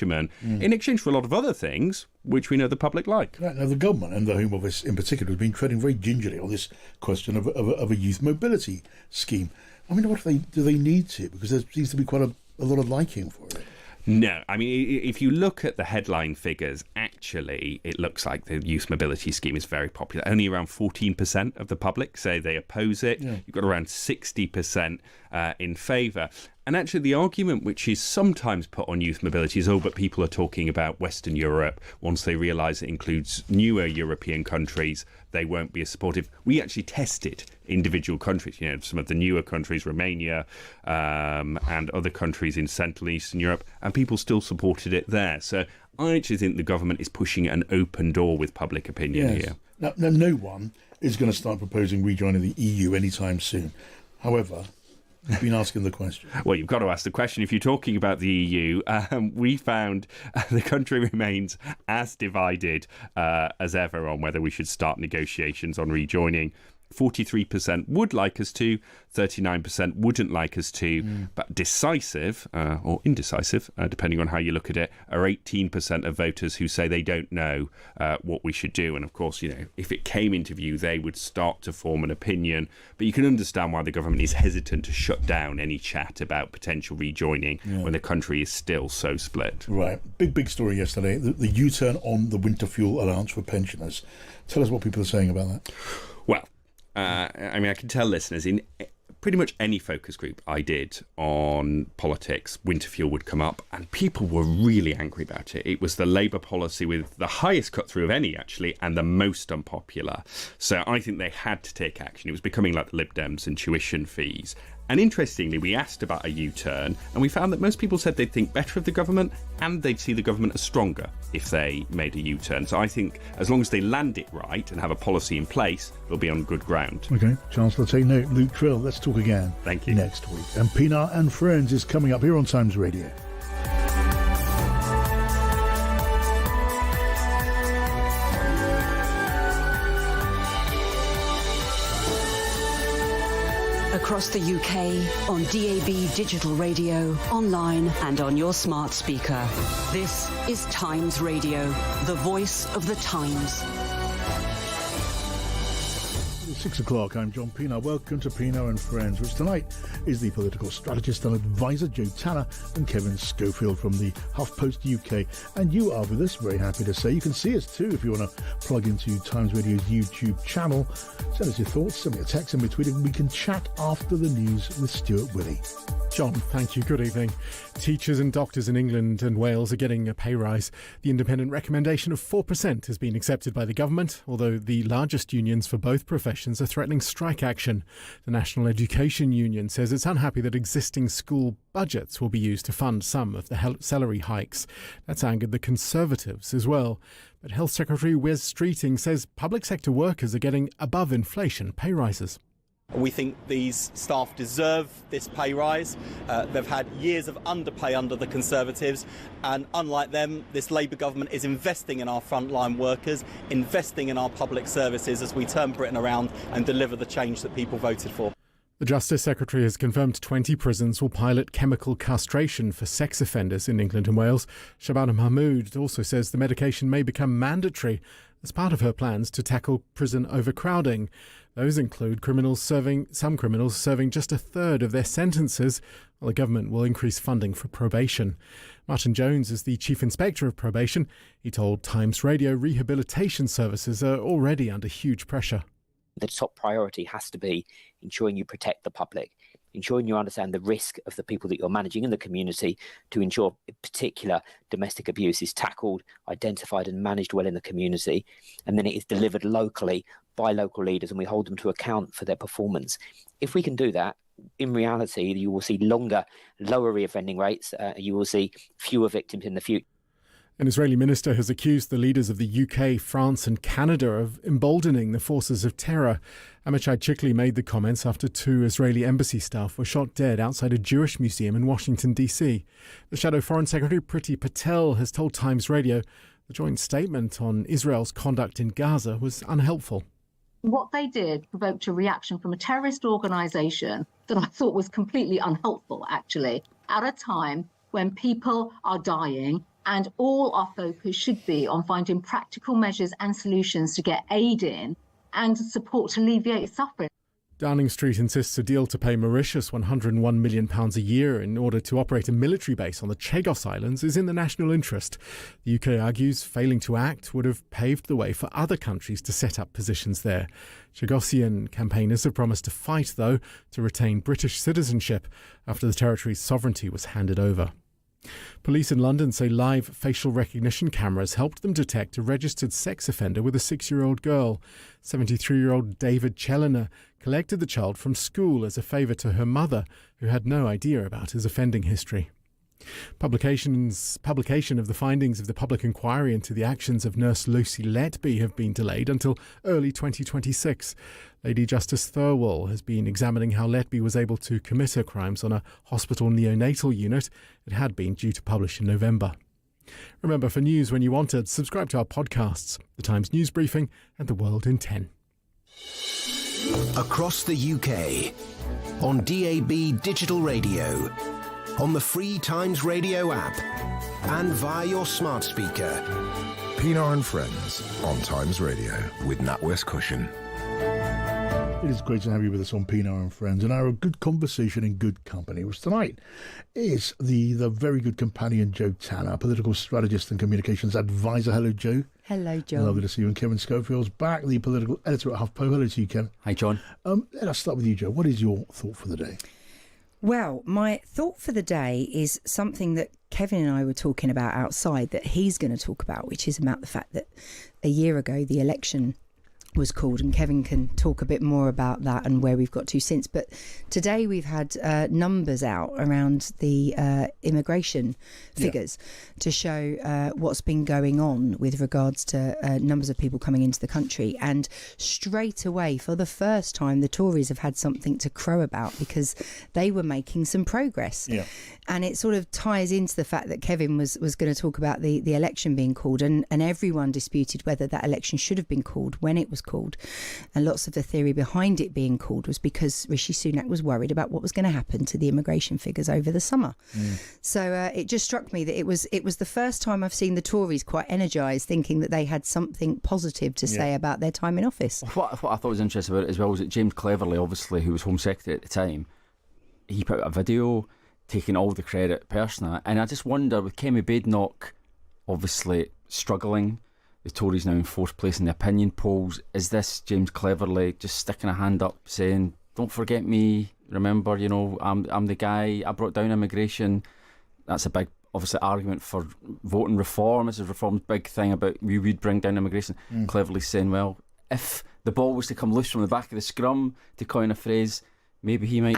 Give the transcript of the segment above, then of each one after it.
in exchange for a lot of other things, which we know the public like. Right, now, the government and the Home Office in particular has been treading very gingerly on this question of a youth mobility scheme. I mean, do they need to? Because there seems to be quite a lot of liking for it. No, I mean, if you look at the headline figures, actually, it looks like the youth mobility scheme is very popular. Only around 14% of the public say they oppose it. Yeah. You've got around 60% in favour. And actually, the argument which is sometimes put on youth mobility is, but people are talking about Western Europe. Once they realise it includes newer European countries, they won't be as supportive. We actually tested individual countries, some of the newer countries, Romania and other countries in Central and Eastern Europe, and people still supported it there. So I actually think the government is pushing an open door with public opinion here. Now, no one is going to start proposing rejoining the EU anytime soon. However, I've been asking the question. Well, you've got to ask the question. If you're talking about the EU, we found the country remains as divided as ever on whether we should start negotiations on rejoining. 43% would like us to, 39% wouldn't like us to, but decisive or indecisive, depending on how you look at it, are 18% of voters who say they don't know what we should do. And of course, if it came into view, they would start to form an opinion. But you can understand why the government is hesitant to shut down any chat about potential rejoining when the country is still so split. Right. Big story yesterday, the U-turn on the winter fuel allowance for pensioners. Tell us what people are saying about that. Well, I can tell listeners, in pretty much any focus group I did on politics, winter fuel would come up, and people were really angry about it. It was the Labour policy with the highest cut through of any, actually, and the most unpopular. So I think they had to take action. It was becoming like the Lib Dems and tuition fees. And interestingly, we asked about a U-turn, and we found that most people said they'd think better of the government, and they'd see the government as stronger if they made a U-turn. So I think as long as they land it right and have a policy in place, they'll be on good ground. OK, Chancellor, take note. Luke Trill, let's talk again. Thank you. Next week. And Pienaar and Friends is coming up here on Times Radio. Across the UK, on DAB digital radio, online and on your smart speaker. This is Times Radio, the voice of the Times. 6 o'clock, I'm John Pienaar. Welcome to Pienaar and Friends, which tonight is the political strategist and advisor Joe Tanner and Kevin Schofield from the HuffPost UK. And you are with us, very happy to say. You can see us too if you want to plug into Times Radio's YouTube channel. Send us your thoughts, send me a text in between, and we can chat after the news with Stuart Willey. John, thank you. Good evening. Teachers and doctors in England and Wales are getting a pay rise. The independent recommendation of 4% has been accepted by the government, although the largest unions for both professions are threatening strike action. The National Education Union says it's unhappy that existing school budgets will be used to fund some of the salary hikes. That's angered the Conservatives as well. But Health Secretary Wes Streeting says public sector workers are getting above inflation pay rises. We think these staff deserve this pay rise. They've had years of underpay under the Conservatives, and unlike them, this Labour government is investing in our frontline workers, investing in our public services as we turn Britain around and deliver the change that people voted for. The Justice Secretary has confirmed 20 prisons will pilot chemical castration for sex offenders in England and Wales. Shabana Mahmood also says the medication may become mandatory as part of her plans to tackle prison overcrowding. Those include some criminals serving just a third of their sentences, while the government will increase funding for probation. Martin Jones is the Chief Inspector of Probation. He told Times Radio rehabilitation services are already under huge pressure. The top priority has to be ensuring you protect the public, ensuring you understand the risk of the people that you're managing in the community, to ensure in particular domestic abuse is tackled, identified and managed well in the community, and then it is delivered locally by local leaders, and we hold them to account for their performance. If we can do that, in reality, you will see lower reoffending rates, you will see fewer victims in the future. An Israeli minister has accused the leaders of the UK, France and Canada of emboldening the forces of terror. Amichai Chikli made the comments after 2 Israeli embassy staff were shot dead outside a Jewish museum in Washington, D.C. The Shadow Foreign Secretary Priti Patel has told Times Radio the joint statement on Israel's conduct in Gaza was unhelpful. What they did provoked a reaction from a terrorist organisation that I thought was completely unhelpful, actually, at a time when people are dying, And all our focus should be on finding practical measures and solutions to get aid in and support to alleviate suffering. Downing Street insists a deal to pay Mauritius £101 million a year in order to operate a military base on the Chagos Islands is in the national interest. The UK argues failing to act would have paved the way for other countries to set up positions there. Chagosian campaigners have promised to fight, though, to retain British citizenship after the territory's sovereignty was handed over. Police in London say live facial recognition cameras helped them detect a registered sex offender with a 6-year-old girl. 73-year-old David Chellener collected the child from school as a favour to her mother, who had no idea about his offending history. Publication of the findings of the public inquiry into the actions of nurse Lucy Letby have been delayed until early 2026. Lady Justice Thirlwall has been examining how Letby was able to commit her crimes on a hospital neonatal unit. It had been due to publish in November. Remember, for news when you want it, subscribe to our podcasts, The Times News Briefing and The World in 10. Across the UK, on DAB digital radio, on the free Times Radio app, and via your smart speaker. Pienaar and Friends on Times Radio with NatWest Cushion. It is great to have you with us on Pienaar and Friends, and our good conversation in good company, which tonight is the very good companion Joe Tanner, political strategist and communications advisor. Hello, Joe. Hello, John. Lovely to see you. And Kevin Schofield's back, the political editor at HuffPost. Hello to you, Kevin. Hi, John. Let us start with you, Joe. What is your thought for the day? Well, my thought for the day is something that Kevin and I were talking about outside that he's going to talk about, which is about the fact that a year ago the election was called, and Kevin can talk a bit more about that and where we've got to since. But today we've had numbers out around the immigration figures to show what's been going on with regards to numbers of people coming into the country. And straight away, for the first time, the Tories have had something to crow about because they were making some progress. Yeah. And it sort of ties into the fact that Kevin was going to talk about the election being called, and everyone disputed whether that election should have been called when it was called. And lots of the theory behind it being called was because Rishi Sunak was worried about what was going to happen to the immigration figures over the summer. So it just struck me that it was the first time I've seen the Tories quite energised, thinking that they had something positive to say about their time in office. What I thought was interesting about it as well was that James Cleverly, obviously, who was Home Secretary at the time, he put out a video taking all the credit personally, and I just wonder, with Kemi Badenoch obviously struggling, the Tories now in fourth place in the opinion polls, is this James Cleverly just sticking a hand up saying, don't forget me, remember, you know, I'm the guy, I brought down immigration? That's a big, obviously, argument for voting reform. This is reform's big thing about we would bring down immigration. Cleverly saying, well, if the ball was to come loose from the back of the scrum, to coin a phrase, maybe he might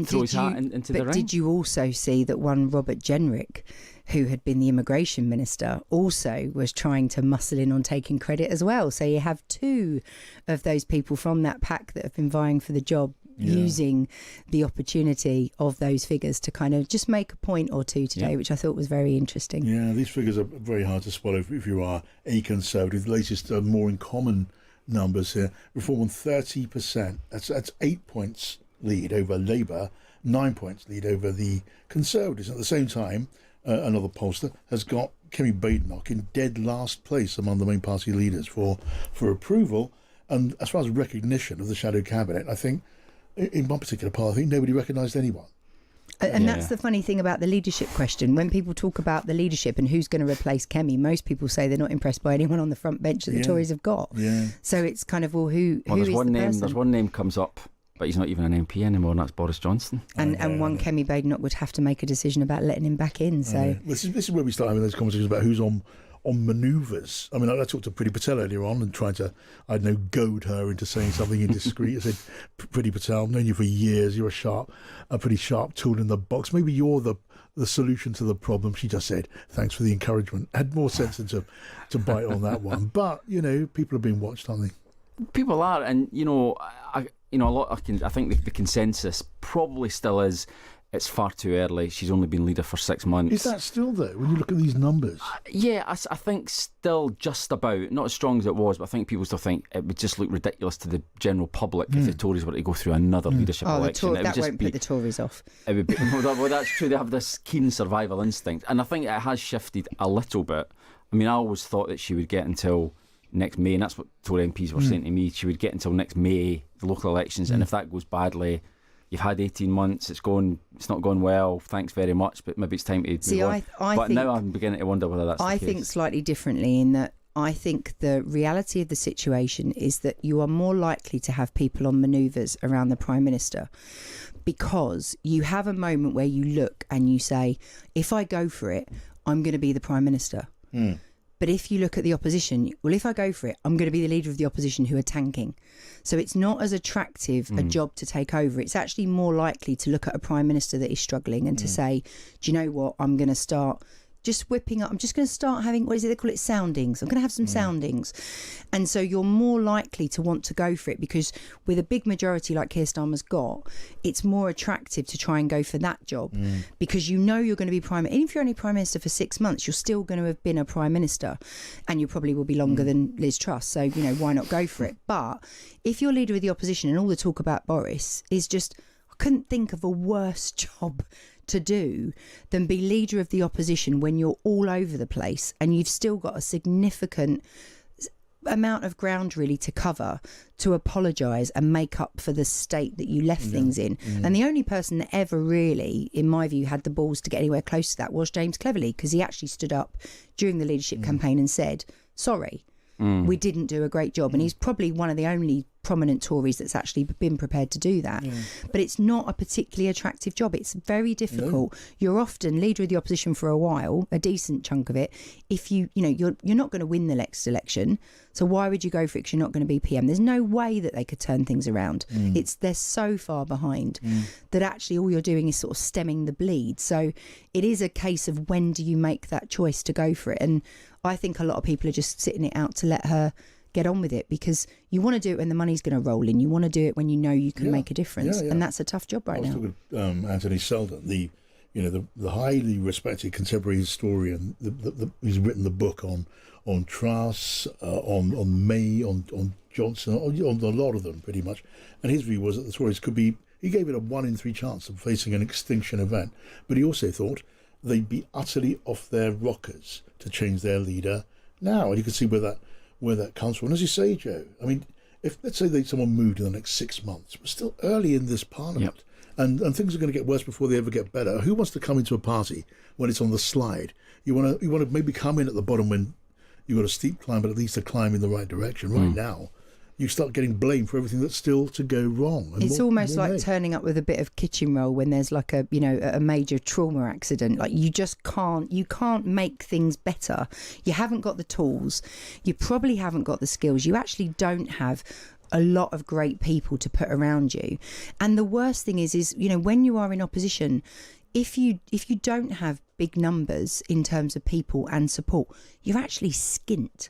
throw his hat into the ring. But did you also see that one Robert Jenrick, who had been the immigration minister, also was trying to muscle in on taking credit as well? So you have two of those people from that pack that have been vying for the job, using the opportunity of those figures to kind of just make a point or two today, which I thought was very interesting. Yeah, these figures are very hard to swallow if you are a Conservative. The latest more in common numbers here. Reform on 30%. That's 8 points lead over Labour, 9 points lead over the Conservatives. At the same time, another pollster has got Kemi Badenoch in dead last place among the main party leaders for approval. And as far as recognition of the shadow cabinet, I think in one particular poll, I think nobody recognised anyone. And that's the funny thing about the leadership question. When people talk about the leadership and who's going to replace Kemi, most people say they're not impressed by anyone on the front bench that the Tories have got. Yeah. So it's kind of, well, who is the person? There's one name comes up, but he's not even an MP anymore, and that's Boris Johnson. And one Kemi Badenoch would have to make a decision about letting him back in. So this is where we start having those conversations about who's on manoeuvres. I mean, I talked to Priti Patel earlier on and tried to, goad her into saying something indiscreet. I said, Priti Patel, I've known you for years. You're a pretty sharp tool in the box. Maybe you're the solution to the problem. She just said, thanks for the encouragement. Had more sense than to bite on that one. But, people are being watched, aren't they? People are, and, I think the consensus probably still is it's far too early. She's only been leader for 6 months. Is that still there when you look at these numbers? Yeah, I think still just about, not as strong as it was, but I think people still think it would just look ridiculous to the general public if the Tories were to go through another leadership election. That won't put the Tories off. It would be, well, that's true. They have this keen survival instinct, and I think it has shifted a little bit. I mean, I always thought that she would get until next May, and that's what Tory MPs were saying to me. She would get until next May, the local elections, and if that goes badly, you've had 18 months, it's not gone well, thanks very much, but maybe it's time to move on. But now I'm beginning to wonder whether that's the case. I think slightly differently in that I think the reality of the situation is that you are more likely to have people on manoeuvres around the Prime Minister, because you have a moment where you look and you say, if I go for it, I'm going to be the Prime Minister. But if you look at the opposition, well, if I go for it, I'm going to be the leader of the opposition who are tanking. So it's not as attractive a job to take over. It's actually more likely to look at a Prime Minister that is struggling and to say, do you know what, I'm going to start just whipping up. I'm just going to start having, what is it they call it, soundings. I'm going to have some soundings. And so you're more likely to want to go for it, because with a big majority like Keir Starmer's got, it's more attractive to try and go for that job because you know you're going to be Prime Minister. Even if you're only Prime Minister for 6 months, you're still going to have been a Prime Minister, and you probably will be longer than Liz Truss. So, you know, why not go for it? But if you're leader of the opposition and all the talk about Boris is just, I couldn't think of a worse job to do than be leader of the opposition when you're all over the place and you've still got a significant amount of ground really to cover, to apologise and make up for the state that you left things in. And the only person that ever really, in my view, had the balls to get anywhere close to that was James Cleverly, because he actually stood up during the leadership campaign and said, sorry, we didn't do a great job. And he's probably one of the only prominent Tories that's actually been prepared to do that. But it's not a particularly attractive job. It's very difficult. You're often leader of the opposition for a while, a decent chunk of it. If you're not going to win the next election, so why would you go for it? Because you're not going to be PM. There's no way that they could turn things around. They're so far behind that actually all you're doing is sort of stemming the bleed. So it is a case of when do you make that choice to go for it? And I think a lot of people are just sitting it out to let her get on with it, because you want to do it when the money's going to roll in. You want to do it when you know you can make a difference, and that's a tough job right now. I was talking to Anthony Seldon, the highly respected contemporary historian, who's written the book on Truss, on May, on Johnson, on a lot of them pretty much. And his view was that the Tories could be. He gave it a 1 in 3 chance of facing an extinction event, but he also thought they'd be utterly off their rockers to change their leader now, and you can see where that comes from. And as you say, Joe, I mean, if let's say someone moved in the next 6 months, we're still early in this parliament, and things are going to get worse before they ever get better. Who wants to come into a party when it's on the slide? You want to maybe come in at the bottom when you've got a steep climb, but at least a climb in the right direction. Right now, you start getting blamed for everything that's still to go wrong. And it's almost like turning up with a bit of kitchen roll when there's like a major trauma accident. Like you can't make things better. You haven't got the tools. You probably haven't got the skills. You actually don't have a lot of great people to put around you. And the worst thing is when you are in opposition, if you don't have big numbers in terms of people and support, you're actually skint.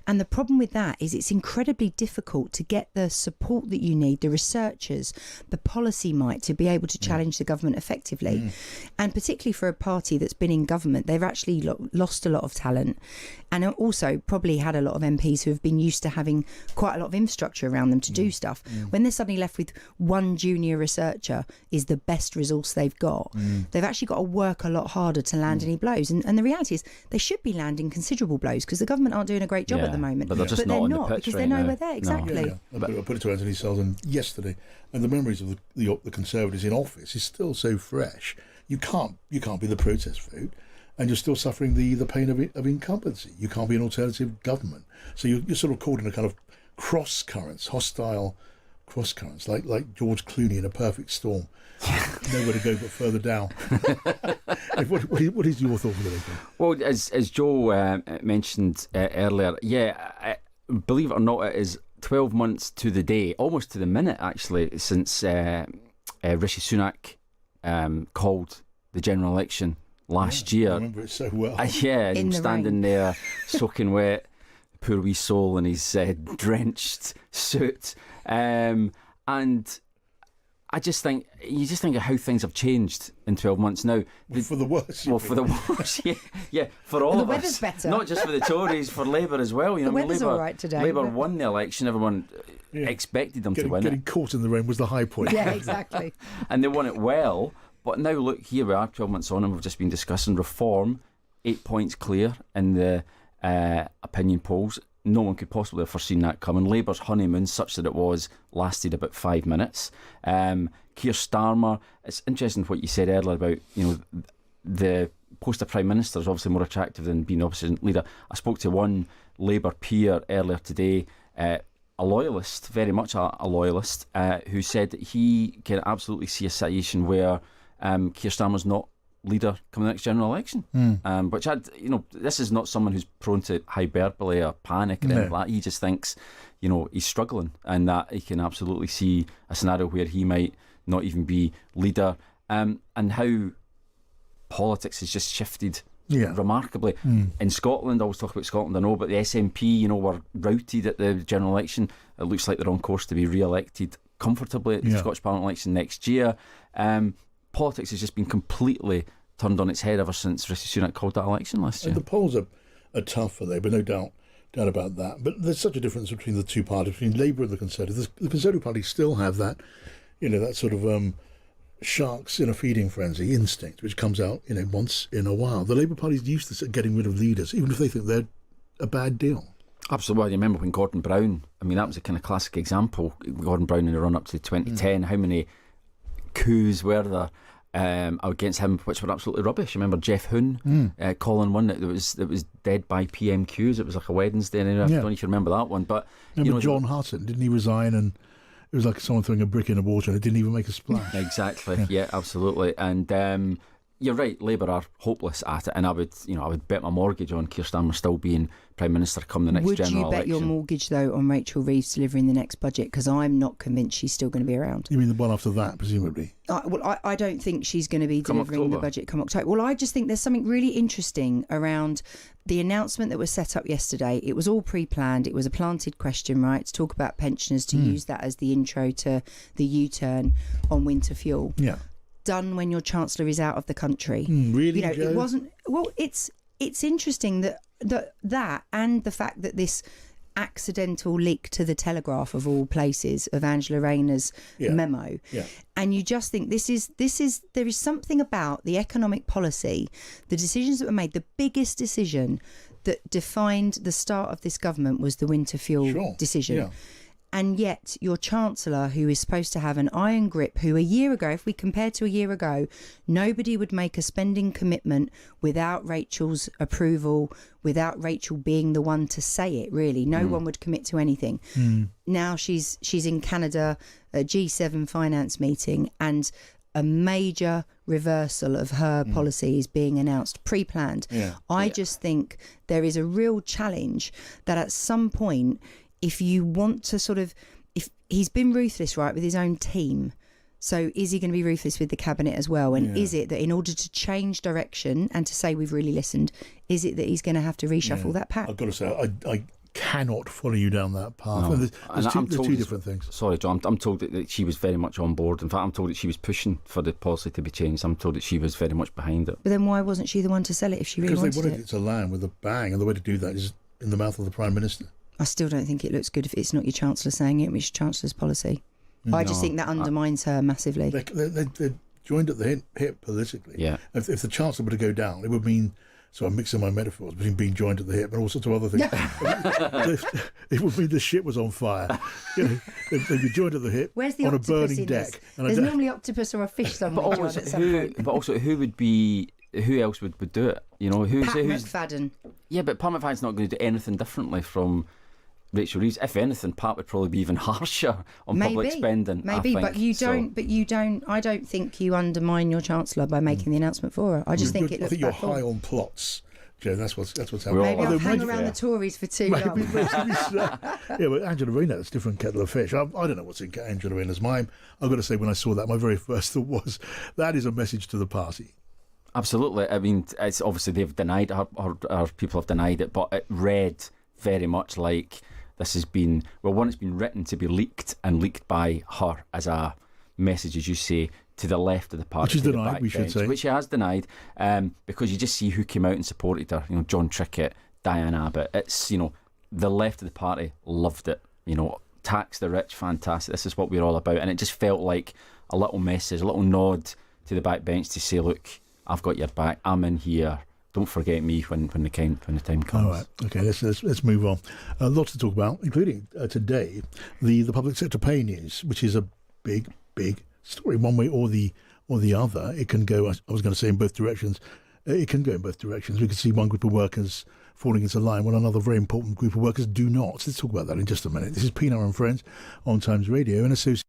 And the problem with that is it's incredibly difficult to get the support that you need, the researchers, the policy might, to be able to challenge the government effectively. And particularly for a party that's been in government, they've actually lost a lot of talent, and also probably had a lot of MPs who have been used to having quite a lot of infrastructure around them to do stuff. When they're suddenly left with one junior researcher is the best resource they've got, they've actually got to work a lot harder to land any blows. And the reality is they should be landing considerable blows, because the government aren't doing a great job at the moment. But they're not because they're nowhere there. Exactly. I put it to Anthony Seldon yesterday, and the memories of the Conservatives in office is still so fresh. You can't be the protest vote, and you're still suffering the pain of incumbency. You can't be an alternative government, so you're sort of caught in a kind of hostile cross currents, like George Clooney in A Perfect Storm. Nowhere to go but further down. What is your thought on it? Well, as Joe mentioned earlier, believe it or not, it is 12 months to the day, almost to the minute actually, since Rishi Sunak called the general election last year. I remember it so well. Him standing there soaking wet, poor wee soul in his drenched suit, and I just think of how things have changed in 12 months now. For the worse. Well, for the worse, yeah, for all the of weather's us. better. Not just for the Tories, for Labour as well. You know, The weather's Labour, all right today, Labour but- won the election. Everyone expected them to win Getting it, caught in the rain was the high point. Yeah, exactly. and they won it well. But now look, here we are, 12 months on, and we've just been discussing reform, 8 points clear in the opinion polls. No one could possibly have foreseen that coming. Labour's honeymoon, such that it was, lasted about 5 minutes. Keir Starmer, it's interesting what you said earlier about, you know, the post of Prime Minister is obviously more attractive than being opposition leader. I spoke to one Labour peer earlier today, a loyalist, very much a loyalist, who said that he can absolutely see a situation where Keir Starmer's not leader coming the next general election. Which this is not someone who's prone to hyperbole or panic or anything like that. He just thinks, you know, he's struggling, and that he can absolutely see a scenario where he might not even be leader, and how politics has just shifted remarkably. In Scotland, I always talk about Scotland, I know, but the SNP, you know, were routed at the general election. It looks like they're on course to be re-elected comfortably at the Scottish Parliament election next year. Politics has just been completely turned on its head ever since Rishi Sunak called that election last year. And the polls are tough for Labour, no doubt about that. But there's such a difference between the two parties, between Labour and the Conservatives. The Conservative Party still have that, you know, that sort of sharks in a feeding frenzy instinct, which comes out, you know, once in a while. The Labour Party's used to getting rid of leaders, even if they think they're a bad deal. Absolutely. I remember when Gordon Brown, I mean, that was a kind of classic example. Gordon Brown in the run-up to 2010, how many coups were there against him, which were absolutely rubbish. I remember Jeff Hoon calling one that was dead by PMQs. It was like a Wednesday, and I don't know if you remember that one. But remember John Hutton, didn't he resign? And it was like someone throwing a brick in the water, and it didn't even make a splash. Exactly. Yeah, absolutely. And you're right, Labour are hopeless at it, and I would bet my mortgage on Keir Starmer still being Prime Minister come the next general election. Would you bet your mortgage, though, on Rachel Reeves delivering the next budget? Because I'm not convinced she's still going to be around. You mean the one after that, presumably? I don't think she's going to be delivering the budget come October. Well, I just think there's something really interesting around the announcement that was set up yesterday. It was all pre-planned. It was a planted question, right, to talk about pensioners, to use that as the intro to the U-turn on winter fuel. Yeah. Done when your Chancellor is out of the country. Really, you know, Joe? it wasn't. Well, it's interesting that and the fact that this accidental leak to the Telegraph of all places of Angela Rayner's memo, and you just think there is something about the economic policy, the decisions that were made. The biggest decision that defined the start of this government was the winter fuel decision. Yeah. And yet your Chancellor, who is supposed to have an iron grip, who a year ago, if we compare to a year ago, nobody would make a spending commitment without Rachel's approval, without Rachel being the one to say it, really. No one would commit to anything. Now she's in Canada, a G7 finance meeting, and a major reversal of her policy is being announced, pre-planned. I just think there is a real challenge that at some point, if you want to if he's been ruthless, right, with his own team, so is he going to be ruthless with the cabinet as well? And is it that in order to change direction and to say we've really listened, is it that he's going to have to reshuffle that pack? I've got to say, I cannot follow you down that path. No. And there's two different things. Sorry, John, I'm told that she was very much on board. In fact, I'm told that she was pushing for the policy to be changed. I'm told that she was very much behind it. But then why wasn't she the one to sell it if she really wanted it? Because they wanted it to land with a bang, and the way to do that is in the mouth of the Prime Minister. I still don't think it looks good if it's not your Chancellor saying it, it's your Chancellor's policy. I just think that undermines her massively. They're joined at the hip politically. Yeah. If the Chancellor were to go down, it would mean, so I'm mixing my metaphors between being joined at the hip and all sorts of other things. It would mean the ship was on fire. You know, they'd be joined at the hip on a burning deck. There's normally octopus or a fish somewhere. But also, who else would do it? You know, who's McFadden. Yeah, but Pat McFadden's not going to do anything differently from Rachel Reeves. If anything, Pat would probably be even harsher on public spending. Maybe, but you don't. I don't think you undermine your Chancellor by making the announcement for her. I just think it looks. I think you're high on plots, Joe. That's what's happening. Maybe I'll hang around the Tories for too long. But Angela Rayner, it's a different kettle of fish. I don't know what's in Angela Rayner's mind. I've got to say, when I saw that, my very first thought was that is a message to the party. Absolutely. I mean, it's obviously they've denied it, our people have denied it, but it read very much like this has been, well, one, it's been written to be leaked and leaked by her as a message, as you say, to the left of the party, which is denied, we should say, which he has denied, because you just see who came out and supported her. John Trickett, Diane Abbott. It's the left of the party loved it. Tax the rich, fantastic. This is what we're all about, and it just felt like a little message, a little nod to the backbench to say, look, I've got your back. I'm in here. Don't forget me when the time comes. All right. Okay. Let's move on. Lots to talk about, including today the public sector pay news, which is a big story, one way or the other. It can go. I was going to say in both directions. It can go in both directions. We can see one group of workers falling into line while another very important group of workers do not. Let's talk about that in just a minute. This is Pienaar and Friends on Times Radio in association.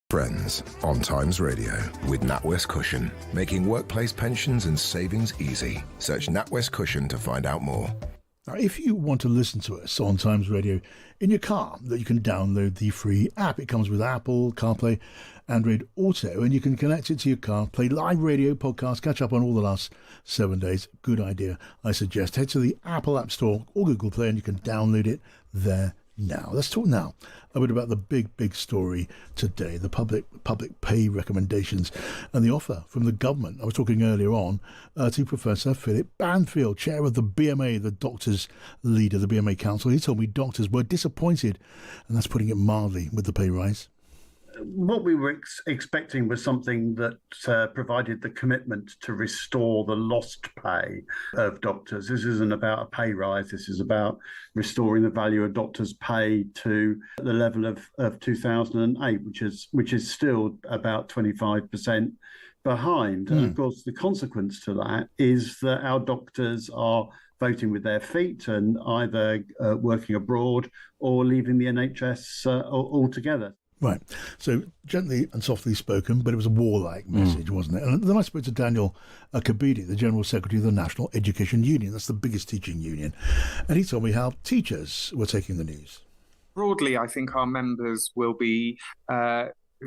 Friends on Times Radio with NatWest Cushion, making workplace pensions and savings easy. Search NatWest Cushion to find out more. Now, if you want to listen to us on Times Radio in your car, that you can download the free app. It comes with Apple, CarPlay, Android Auto, and you can connect it to your car, play live radio, podcasts, catch up on all the last 7 days. Good idea. I suggest head to the Apple App Store or Google Play and you can download it there now. Let's talk now a bit about the big story today, the public pay recommendations and the offer from the government. I was talking earlier on to Professor Philip Banfield, chair of the BMA, the doctors' leader, the BMA Council. He told me doctors were disappointed, and that's putting it mildly, with the pay rise. What we were expecting was something that provided the commitment to restore the lost pay of doctors. This isn't about a pay rise. This is about restoring the value of doctors' pay to the level of 2008, which is still about 25% behind. And of course, the consequence to that is that our doctors are voting with their feet and either working abroad or leaving the NHS altogether. Right. So gently and softly spoken, but it was a warlike message, wasn't it? And then I spoke to Daniel Kabidi, the General Secretary of the National Education Union. That's the biggest teaching union. And he told me how teachers were taking the news. Broadly, I think our members will be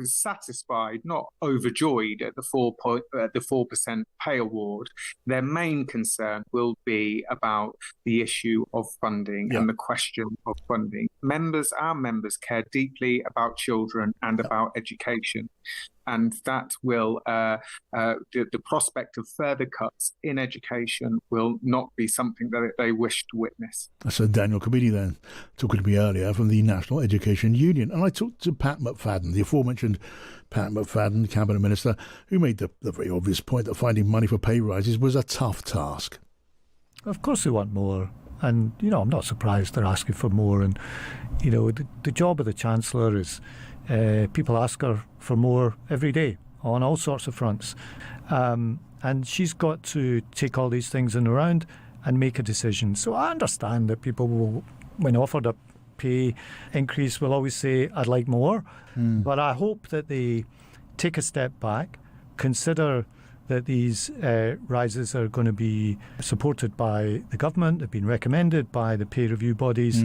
satisfied, not overjoyed at the 4% pay award. Their main concern will be about the issue of funding and the question of funding. Our members care deeply about children and about education. And that will, the prospect of further cuts in education will not be something that they wish to witness. So Daniel Kabidi then talking to me earlier from the National Education Union. And I talked to Pat McFadden, the aforementioned Pat McFadden, Cabinet Minister, who made the very obvious point that finding money for pay rises was a tough task. Of course we want more And, I'm not surprised they're asking for more. And, the job of the Chancellor is people ask her for more every day on all sorts of fronts. And she's got to take all these things in the round and make a decision. So I understand that people will, when offered a pay increase, will always say, I'd like more. But I hope that they take a step back, consider that these rises are going to be supported by the government, they've been recommended by the pay review bodies,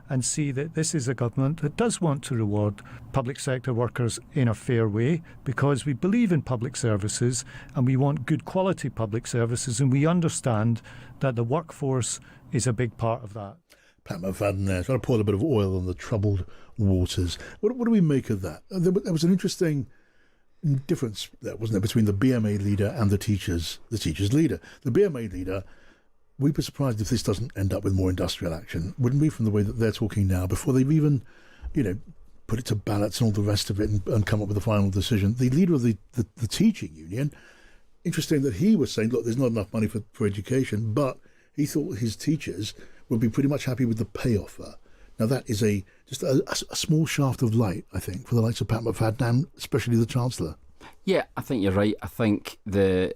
and see that this is a government that does want to reward public sector workers in a fair way, because we believe in public services and we want good quality public services, and we understand that the workforce is a big part of that. Pat McFadden there, trying to pour a bit of oil on the troubled waters. What do we make of that? There was an interesting difference there, wasn't there, between the BMA leader and the teachers leader. The BMA leader, we'd be surprised if this doesn't end up with more industrial action, wouldn't we, from the way that they're talking now, before they've even, put it to ballots and all the rest of it and come up with a final decision. The leader of the teaching union, interesting that he was saying, look, there's not enough money for education, but he thought his teachers would be pretty much happy with the pay offer. Now that is just a small shaft of light, I think, for the likes of Pat McFadden and especially the Chancellor. Yeah, I think you're right. I think the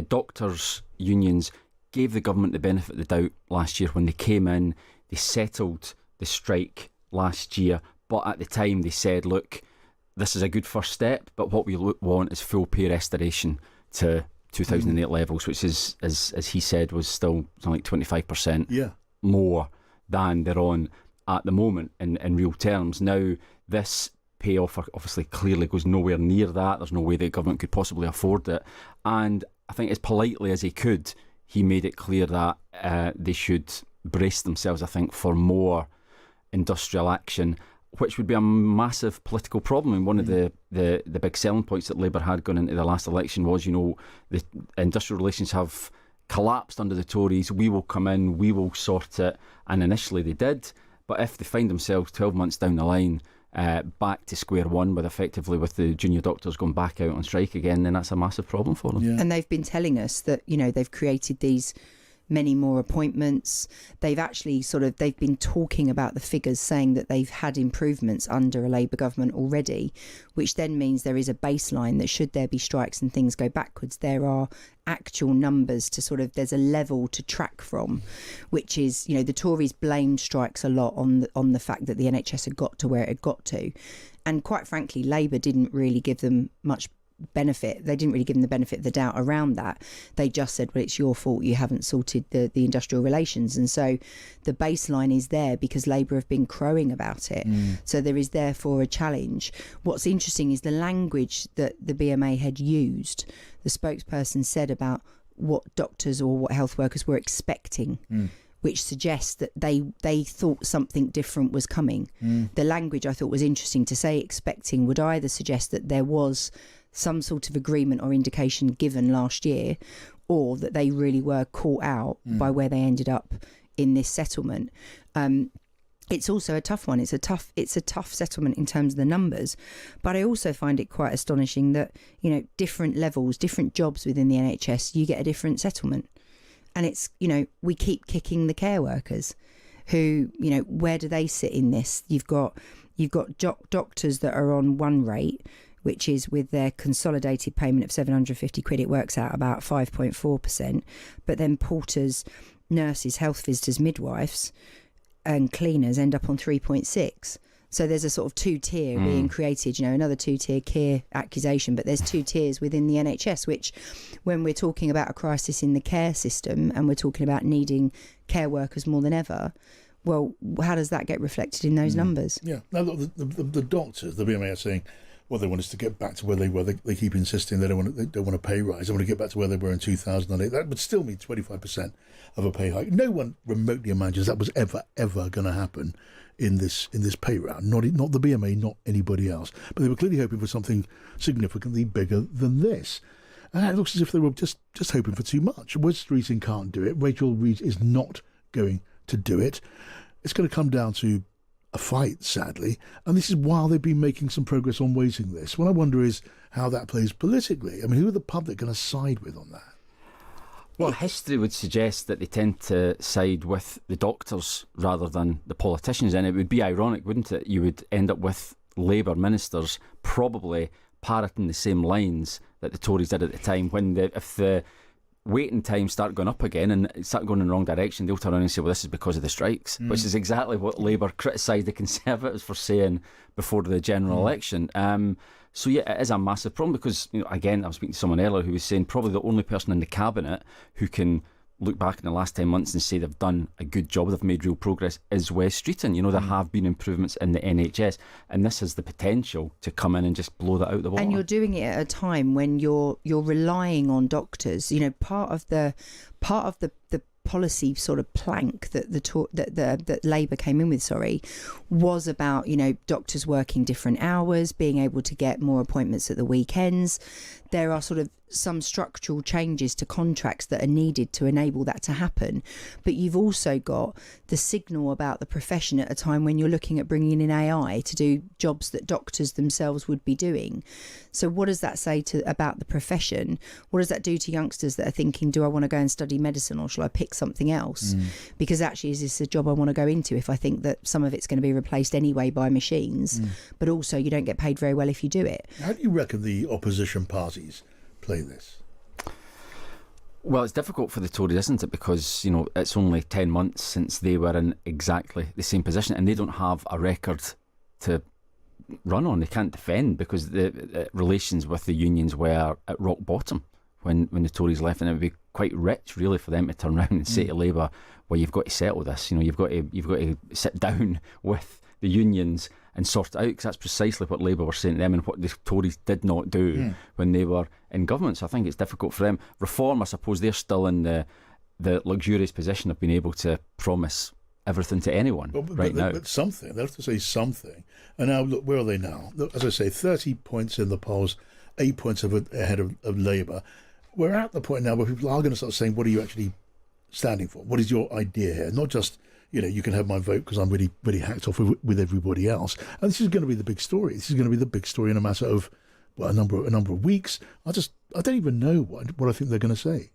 doctors' unions gave the government the benefit of the doubt last year when they came in. They settled the strike last year, but at the time they said, look, this is a good first step, but what we want is full pay restoration to 2008 levels, which is, as he said, was still something like 25% more than they're on at the moment in real terms. Now, this pay offer obviously clearly goes nowhere near that. There's no way the government could possibly afford it. And I think as politely as he could, he made it clear that they should brace themselves, I think, for more industrial action, which would be a massive political problem. And one of the big selling points that Labour had going into the last election was, the industrial relations have collapsed under the Tories. We will come in, we will sort it. And initially they did. But if they find themselves 12 months down the line back to square one with the junior doctors going back out on strike again, then that's a massive problem for them. And they've been telling us that, they've created these many more appointments. They've actually they've been talking about the figures, saying that they've had improvements under a Labour government already, which then means there is a baseline that should there be strikes and things go backwards, there are actual numbers to there's a level to track from, which is, the Tories blamed strikes a lot on the fact that the NHS had got to where it had got to. And quite frankly, Labour didn't really give them much benefit. They didn't really give them the benefit of the doubt around that. They just said, well, it's your fault, you haven't sorted the industrial relations. And so the baseline is there because Labour have been crowing about it. So there is therefore a challenge. What's interesting is the language that the BMA had used. The spokesperson said about what doctors or what health workers were expecting, which suggests that they thought something different was coming. The language I thought was interesting. To say expecting would either suggest that there was some sort of agreement or indication given last year, or that they really were caught out by where they ended up in this settlement. It's also a tough one. It's a tough settlement in terms of the numbers, but I also find it quite astonishing that different levels, different jobs within the NHS, you get a different settlement. And it's, we keep kicking the care workers who, where do they sit in this? You've got doctors that are on one rate, which is with their consolidated payment of £750, it works out about 5.4%. But then porters, nurses, health visitors, midwives and cleaners end up on 3.6. So there's a sort of two-tier being created, another two-tier care accusation, but there's two tiers within the NHS, which when we're talking about a crisis in the care system and we're talking about needing care workers more than ever, well, how does that get reflected in those numbers? Yeah. Now, the doctors, the BMA are saying, well, they want us to get back to where they were. They keep insisting they don't want a pay rise. They want to get back to where they were in 2008. That would still mean 25% of a pay hike. No one remotely imagines that was ever going to happen in this pay round. Not the BMA, not anybody else. But they were clearly hoping for something significantly bigger than this. And it looks as if they were just hoping for too much. Wes Streeting can't do it. Rachel Reeves is not going to do it. It's going to come down to a fight, sadly, and this is while they've been making some progress on weighting this. What I wonder is how that plays politically. I mean, who are the public going to side with on that? Well, history would suggest that they tend to side with the doctors rather than the politicians, and it would be ironic, wouldn't it? You would end up with Labour ministers probably parroting the same lines that the Tories did at the time. If the waiting times start going up again and start going in the wrong direction, they'll turn around and say, well, this is because of the strikes, which is exactly what Labour criticised the Conservatives for saying before the general election. So yeah, it is a massive problem because, again, I was speaking to someone earlier who was saying probably the only person in the cabinet who can look back in the last 10 months and say they've done a good job, they've made real progress, is Wes Streeton. There have been improvements in the NHS, and this has the potential to come in and just blow that out of the water. And you're doing it at a time when you're relying on doctors. Part of the policy sort of plank that Labour came in with, was about doctors working different hours, being able to get more appointments at the weekends. There are sort of some structural changes to contracts that are needed to enable that to happen. But you've also got the signal about the profession at a time when you're looking at bringing in AI to do jobs that doctors themselves would be doing. So what does that say about the profession? What does that do to youngsters that are thinking, do I want to go and study medicine or shall I pick something else? Because actually, is this a job I want to go into if I think that some of it's going to be replaced anyway by machines, but also you don't get paid very well if you do it? How do you reckon the opposition parties play this? Well, it's difficult for the Tories, isn't it? Because, it's only 10 months since they were in exactly the same position and they don't have a record to run on. They can't defend because the relations with the unions were at rock bottom when the Tories left, and it would be quite rich, really, for them to turn around and say to Labour, well, you've got to settle this. You've got to sit down with the unions and sort it out, because that's precisely what Labour were saying to them and what the Tories did not do when they were in government. So I think it's difficult for them. Reform, I suppose, they're still in the luxurious position of being able to promise everything to anyone now. But something, they have to say something. And now, look, where are they now? Look, as I say, 30 points in the polls, 8 points ahead of Labour. We're at the point now where people are going to start saying, what are you actually standing for? What is your idea here? Not just, you can have my vote because I'm really, really hacked off with everybody else. And this is going to be the big story. This is going to be the big story in a matter of, a number of weeks. I don't even know what I think they're going to say.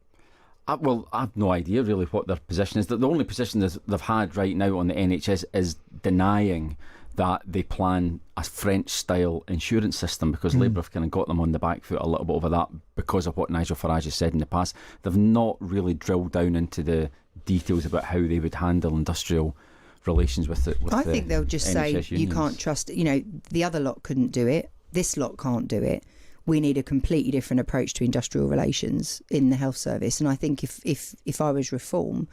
Well, I have no idea really what their position is. The only position they've had right now on the NHS is denying that they plan a French-style insurance system, because Labour have kind of got them on the back foot a little bit over that because of what Nigel Farage has said in the past. They've not really drilled down into the details about how they would handle industrial relations with it. I think they'll just say unions. You can't trust. The other lot couldn't do it. This lot can't do it. We need a completely different approach to industrial relations in the health service. And I think if I was Reform,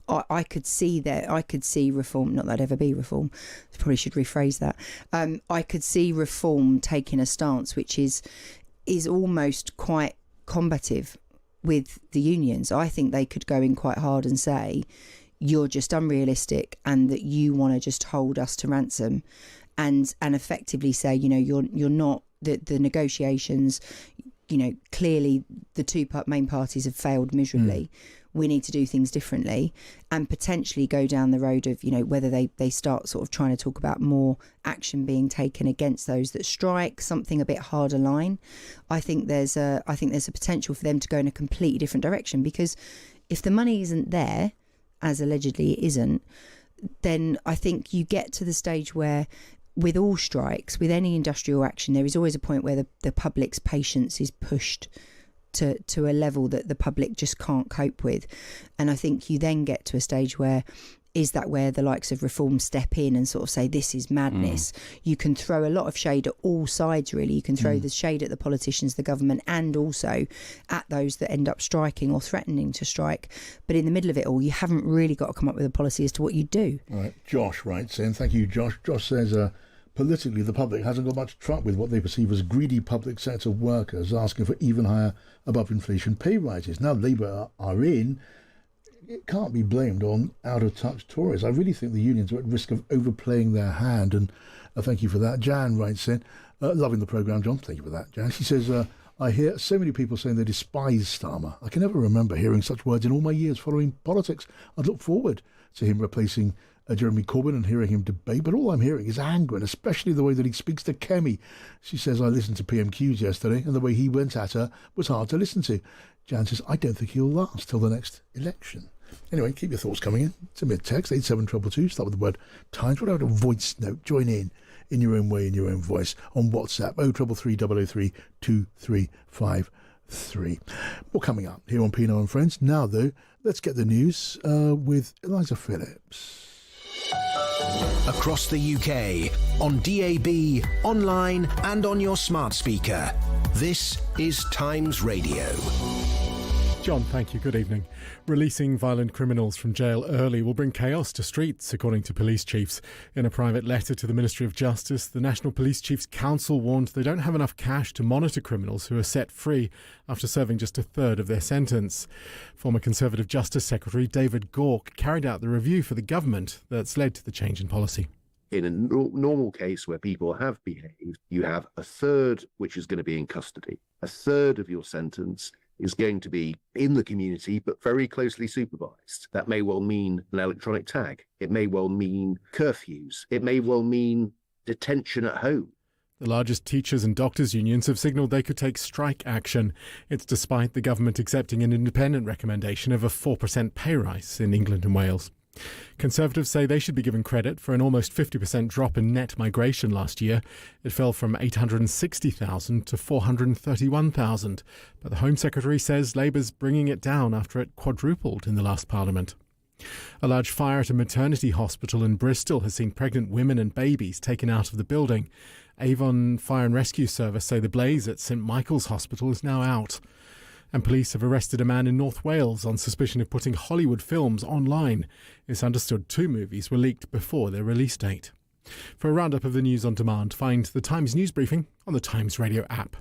I could see that. I could see Reform. Not that I'd ever be Reform. I probably should rephrase that. I could see Reform taking a stance which is almost quite combative with the unions. I think they could go in quite hard and say, you're just unrealistic and that you want to just hold us to ransom, and effectively say, you're not, the negotiations, clearly the two main parties have failed miserably. We need to do things differently, and potentially go down the road of, whether they start sort of trying to talk about more action being taken against those that strike, something a bit harder line. I think there's a potential for them to go in a completely different direction, because if the money isn't there, as allegedly it isn't, then I think you get to the stage where, with all strikes, with any industrial action, there is always a point where the public's patience is pushed to a level that the public just can't cope with. And I think you then get to a stage where, is that where the likes of Reform step in and sort of say, this is madness? You can throw a lot of shade at all sides, really. You can throw the shade at the politicians, the government, and also at those that end up striking or threatening to strike. But in the middle of it all, you haven't really got to come up with a policy as to what you do. Right. Josh writes in, thank you, Josh. Josh says, politically, the public hasn't got much truck with what they perceive as greedy public sector workers asking for even higher above inflation pay rises. Now Labour are in, it can't be blamed on out-of-touch Tories. I really think the unions are at risk of overplaying their hand, and thank you for that. Jan writes in, loving the programme, John. Thank you for that, Jan. She says, I hear so many people saying they despise Starmer. I can never remember hearing such words in all my years following politics. I'd look forward to him replacing Jeremy Corbyn and hearing him debate, but all I'm hearing is anger, and especially the way that he speaks to Kemi. She says, I listened to PMQs yesterday, and the way he went at her was hard to listen to. Jan says, I don't think he'll last till the next election. Anyway, keep your thoughts coming in. Send me a text, 87222, start with the word Times. What about a voice note? Join in your own way, in your own voice, on WhatsApp, 0333 003 2353. More coming up here on Pienaar and Friends. Now, though, let's get the news with Eliza Phillips. Across the UK, on DAB, online and on your smart speaker. This is Times Radio. John, thank you. Good evening. Releasing violent criminals from jail early will bring chaos to streets, according to police chiefs. In a private letter to the Ministry of Justice, the National Police Chiefs Council warned they don't have enough cash to monitor criminals who are set free after serving just a third of their sentence. Former Conservative Justice Secretary David Gauke carried out the review for the government that's led to the change in policy. In a normal case where people have behaved, you have a third which is going to be in custody. A third of your sentence is going to be in the community, but very closely supervised. That may well mean an electronic tag. It may well mean curfews. It may well mean detention at home. The largest teachers and doctors' unions have signalled they could take strike action. It's despite the government accepting an independent recommendation of a 4% pay rise in England and Wales. Conservatives say they should be given credit for an almost 50% drop in net migration last year. It fell from 860,000 to 431,000. But the Home Secretary says Labour's bringing it down after it quadrupled in the last Parliament. A large fire at a maternity hospital in Bristol has seen pregnant women and babies taken out of the building. Avon Fire and Rescue Service say the blaze at St Michael's Hospital is now out. And police have arrested a man in North Wales on suspicion of putting Hollywood films online. It's understood 2 movies were leaked before their release date. For a roundup of the news on demand, find the Times news briefing on the Times Radio app.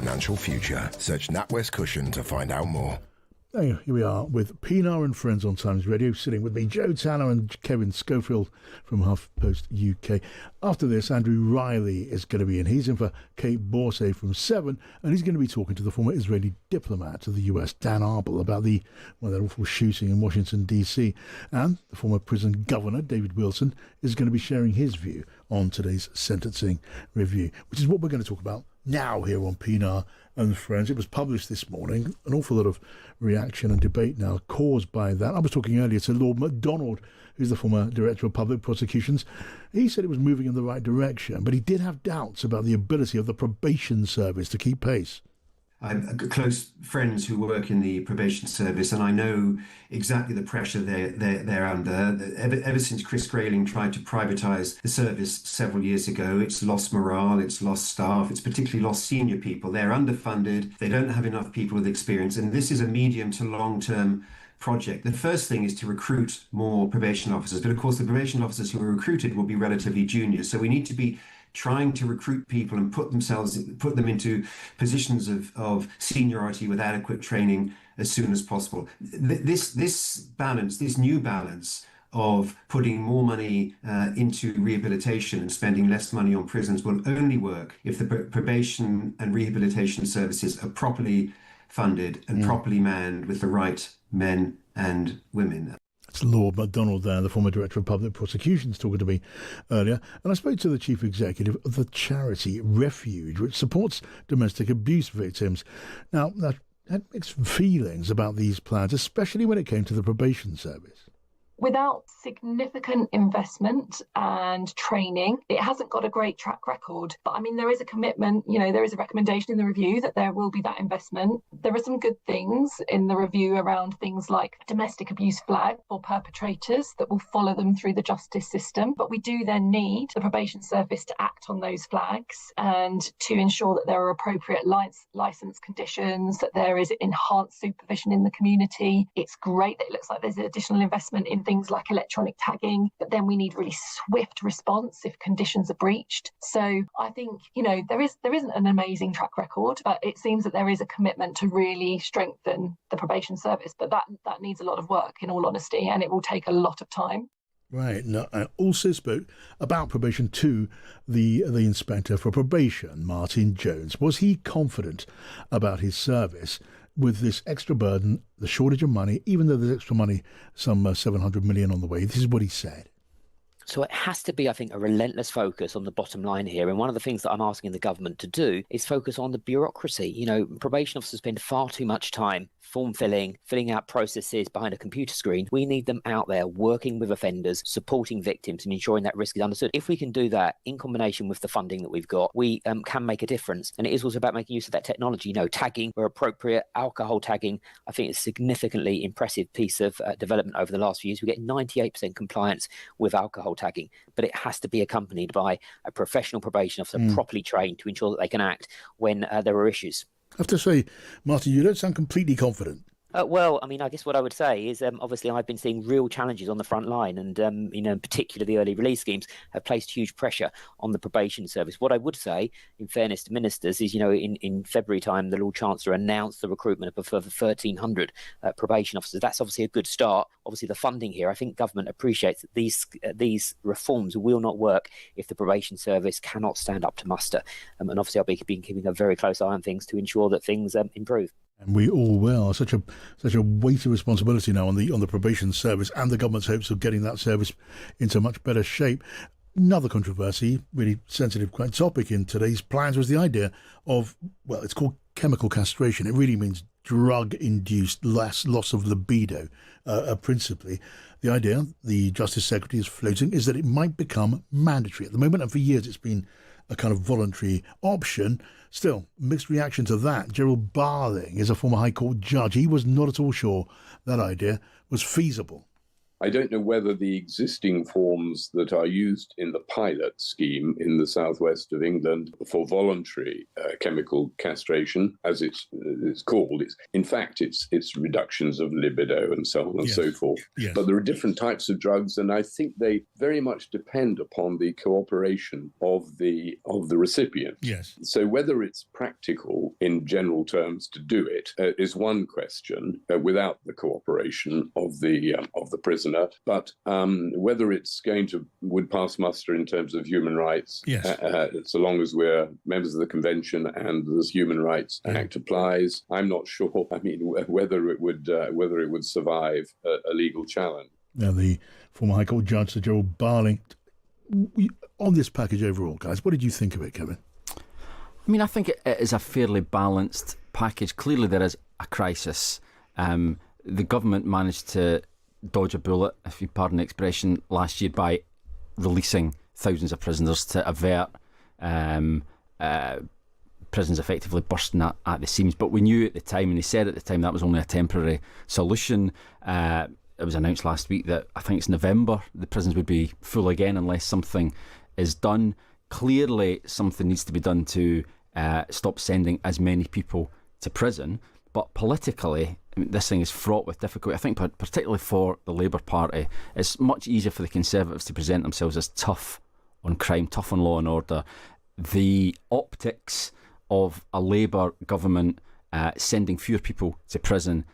Financial future. Search NatWest Cushion to find out more. Here we are with Pienaar and Friends on Times Radio, sitting with me, Joe Tanner and Kevin Schofield from HuffPost UK. After this, Andrew Riley is going to be in. He's in for Kate Borsay from 7, and he's going to be talking to the former Israeli diplomat to the US, Dan Arbel, about that awful shooting in Washington, D.C. And the former prison governor, David Wilson, is going to be sharing his view on today's sentencing review, which is what we're going to talk about now here on Pienaar and Friends. It was published this morning. An awful lot of reaction and debate now caused by that. I was talking earlier to Lord MacDonald, who's the former Director of Public Prosecutions. He said it was moving in the right direction, but he did have doubts about the ability of the probation service to keep pace. I've got close friends who work in the probation service, and I know exactly the pressure they're under. Ever since Chris Grayling tried to privatise the service several years ago, it's lost morale, it's lost staff, it's particularly lost senior people. They're underfunded, they don't have enough people with experience, and this is a medium to long-term project. The first thing is to recruit more probation officers, but of course the probation officers who are recruited will be relatively junior, so we need to be trying to recruit people and put them into positions of seniority with adequate training as soon as possible. This new balance of putting more money into rehabilitation and spending less money on prisons will only work if the probation and rehabilitation services are properly funded and properly manned with the right men and women. It's Lord MacDonald there, the former Director of Public Prosecutions, talking to me earlier. And I spoke to the Chief Executive of the charity Refuge, which supports domestic abuse victims. Now, that had mixed feelings about these plans, especially when it came to the probation service. Without significant investment and training, it hasn't got a great track record. But I mean, there is a commitment, there is a recommendation in the review that there will be that investment. There are some good things in the review around things like domestic abuse flag for perpetrators that will follow them through the justice system. But we do then need the probation service to act on those flags and to ensure that there are appropriate licence conditions, that there is enhanced supervision in the community. It's great that it looks like there's additional investment in things like electronic tagging, but then we need really swift response if conditions are breached. So I think, there isn't an amazing track record, but it seems that there is a commitment to really strengthen the probation service. But that needs a lot of work, in all honesty, and it will take a lot of time. Right. Now, I also spoke about probation to the Inspector for Probation, Martin Jones. Was he confident about his service with this extra burden, the shortage of money, even though there's extra money, some 700 million on the way? This is what he said. So it has to be, I think, a relentless focus on the bottom line here. And one of the things that I'm asking the government to do is focus on the bureaucracy. Probation officers spend far too much time form filling out processes behind a computer screen. We need them out there working with offenders, supporting victims and ensuring that risk is understood. If we can do that in combination with the funding that we've got, we can make a difference. And it is also about making use of that technology, tagging where appropriate, alcohol tagging. I think it's a significantly impressive piece of development over the last few years. We get 98% compliance with alcohol tagging, but it has to be accompanied by a professional probation officer properly trained to ensure that they can act when there are issues. I have to say, Martin, you don't sound completely confident. Well, I mean, I guess what I would say is obviously I've been seeing real challenges on the front line and, in particular, the early release schemes have placed huge pressure on the probation service. What I would say, in fairness to ministers, is, in February time, the Lord Chancellor announced the recruitment of a further 1,300 probation officers. That's obviously a good start. Obviously, the funding here, I think government appreciates that these reforms will not work if the probation service cannot stand up to muster. And obviously, I'll be keeping a very close eye on things to ensure that things improve. And we all will. Such a weight of responsibility now on the probation service and the government's hopes of getting that service into much better shape. Another controversy, really sensitive topic in today's plans, was the idea of, it's called chemical castration. It really means drug-induced loss of libido, principally. The idea the Justice Secretary is floating is that it might become mandatory. At the moment, and for years, it's been a kind of voluntary option. Still, mixed reaction to that. Gerald Barling is a former High Court judge. He was not at all sure that idea was feasible. I don't know whether the existing forms that are used in the pilot scheme in the southwest of England for voluntary chemical castration, as it's called, it's reductions of libido and so on and so forth. Yes. But there are different types of drugs, and I think they very much depend upon the cooperation of the recipient. Yes. So whether it's practical in general terms to do it is one question without the cooperation of the prisoner. But whether it's would pass muster in terms of human rights, yes. So long as we're members of the convention and the Human Rights Act applies, I'm not sure. I mean, whether it would survive a legal challenge. Now, the former High Court judge, Sir Gerald Barling, on this package overall, guys, what did you think of it, Kevin? I mean, I think it is a fairly balanced package. Clearly, there is a crisis. The government managed to dodge a bullet, if you pardon the expression, last year by releasing thousands of prisoners to avert prisons effectively bursting at the seams. But we knew at the time, and they said at the time, that was only a temporary solution. It was announced last week that I think it's November, the prisons would be full again unless something is done. Clearly, something needs to be done to stop sending as many people to prison. But politically, I mean, this thing is fraught with difficulty. I think particularly for the Labour Party, it's much easier for the Conservatives to present themselves as tough on crime, tough on law and order. The optics of a Labour government sending fewer people to prison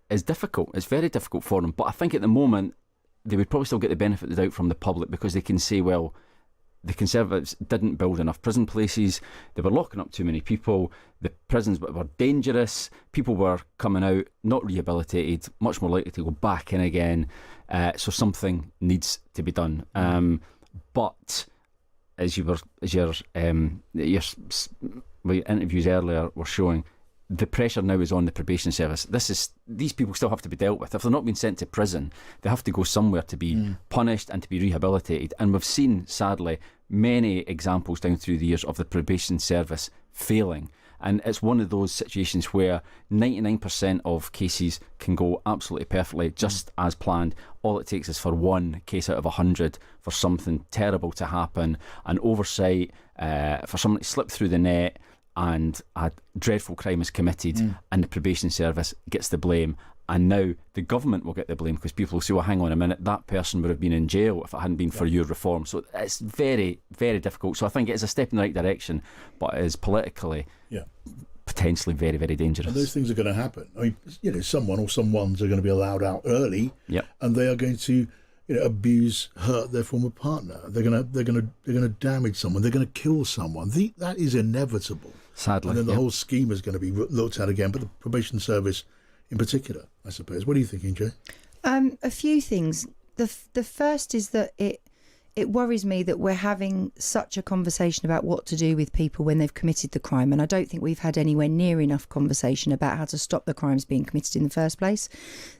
is difficult. It's very difficult for them. But I think at the moment, they would probably still get the benefit of the doubt from the public because they can say, well, the Conservatives didn't build enough prison places. They were locking up too many people. The prisons were dangerous. People were coming out not rehabilitated, much more likely to go back in again. So something needs to be done. But as your interviews earlier were showing, the pressure now is on the probation service. These people still have to be dealt with. If they're not being sent to prison, they have to go somewhere to be punished and to be rehabilitated. And we've seen, sadly, many examples down through the years of the probation service failing. And it's one of those situations where 99% of cases can go absolutely perfectly, just as planned. All it takes is for one case out of 100 for something terrible to happen, an oversight, for someone to slip through the net, and a dreadful crime is committed, and the probation service gets the blame. And now the government will get the blame because people will say, well, hang on a minute, that person would have been in jail if it hadn't been for your reform. So it's very, very difficult. So I think it is a step in the right direction, but it is politically potentially very, very dangerous. And those things are going to happen. I mean, someone or someones are going to be allowed out early, and they are going to abuse, hurt their former partner. They're going to damage someone. They're going to kill someone. That is inevitable. Sadly. And then the whole scheme is going to be looked at again, but the probation service in particular, I suppose. What are you thinking, Jay? A few things. The first is that it worries me that we're having such a conversation about what to do with people when they've committed the crime, and I don't think we've had anywhere near enough conversation about how to stop the crimes being committed in the first place.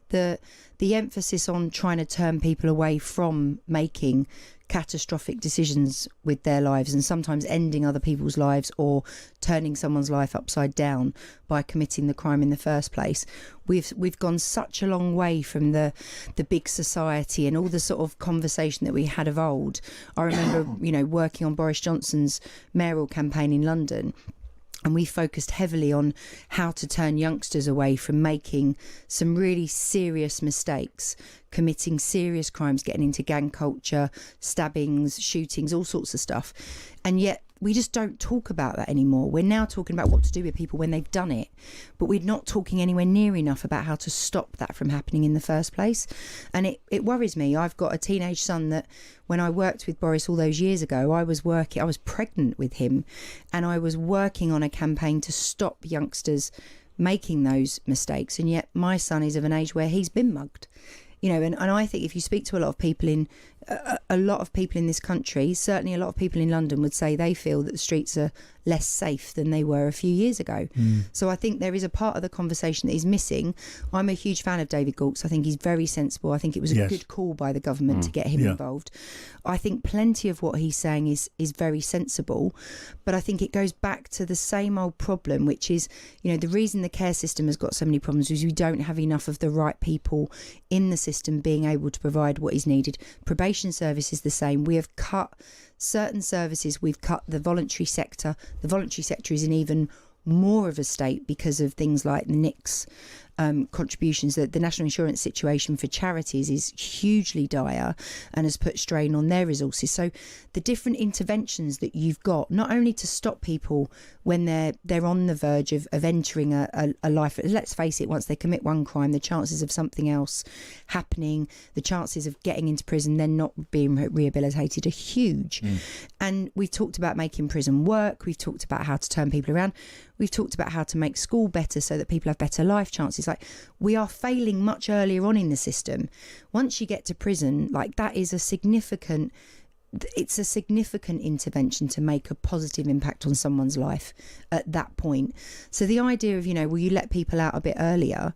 The emphasis on trying to turn people away from making catastrophic decisions with their lives and sometimes ending other people's lives or turning someone's life upside down by committing the crime in the first place. We've gone such a long way from the big society and all the sort of conversation that we had of old. I remember, working on Boris Johnson's mayoral campaign in London, and we focused heavily on how to turn youngsters away from making some really serious mistakes, committing serious crimes, getting into gang culture, stabbings, shootings, all sorts of stuff. And yet we just don't talk about that anymore. We're now talking about what to do with people when they've done it, but we're not talking anywhere near enough about how to stop that from happening in the first place. And it worries me. I've got a teenage son that when I worked with Boris all those years ago, I was pregnant with him, and I was working on a campaign to stop youngsters making those mistakes. And yet my son is of an age where he's been mugged. And I think if you speak to a lot of people in this country, certainly a lot of people in London would say they feel that the streets are less safe than they were a few years ago. So I think there is a part of the conversation that is missing. I'm a huge fan of David Gauks. I think he's very sensible. I think it was a good call by the government to get him involved. I think plenty of what he's saying is very sensible, but I think it goes back to the same old problem, which is, the reason the care system has got so many problems is we don't have enough of the right people in the system being able to provide what is needed. Probation service is the same. We have cut certain services. We've cut the voluntary sector. The voluntary sector is in even more of a state because of things like the NIC's contributions. That the national insurance situation for charities is hugely dire and has put strain on their resources. So the different interventions that you've got, not only to stop people when they're on the verge of entering a life, let's face it, once they commit one crime, the chances of something else happening, the chances of getting into prison, then not being rehabilitated, are huge. And we've talked about making prison work. We've talked about how to turn people around. We've talked about how to make school better so that people have better life chances. Like, we are failing much earlier on in the system. Once you get to prison, that is a significant intervention to make a positive impact on someone's life at that point. So the idea of, will you let people out a bit earlier?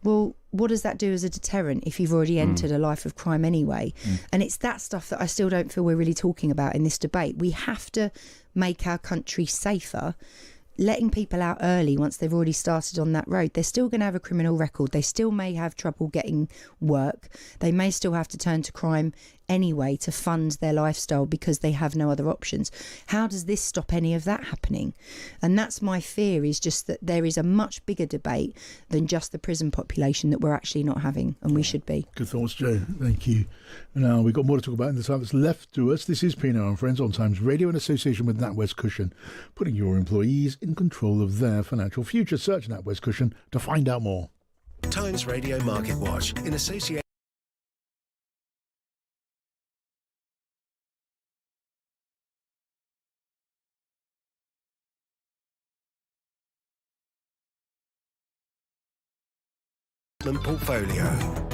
Well, what does that do as a deterrent if you've already entered a life of crime anyway? And it's that stuff that I still don't feel we're really talking about in this debate. We have to make our country safer. Letting people out early once they've already started on that road, they're still going to have a criminal record. They still may have trouble getting work. They may still have to turn to crime anyway to fund their lifestyle because they have no other options. How does this stop any of that happening? And that's my fear, is just that there is a much bigger debate than just the prison population that we're actually not having, and we should be. Good thoughts, Joe. Thank you. Now, we've got more to talk about in the time that's left to us. This is Pienaar Friends on Times Radio in association with NatWest Cushion, putting your employees in control of their financial future. Search NatWest Cushion to find out more. Times Radio Market Watch in association portfolio.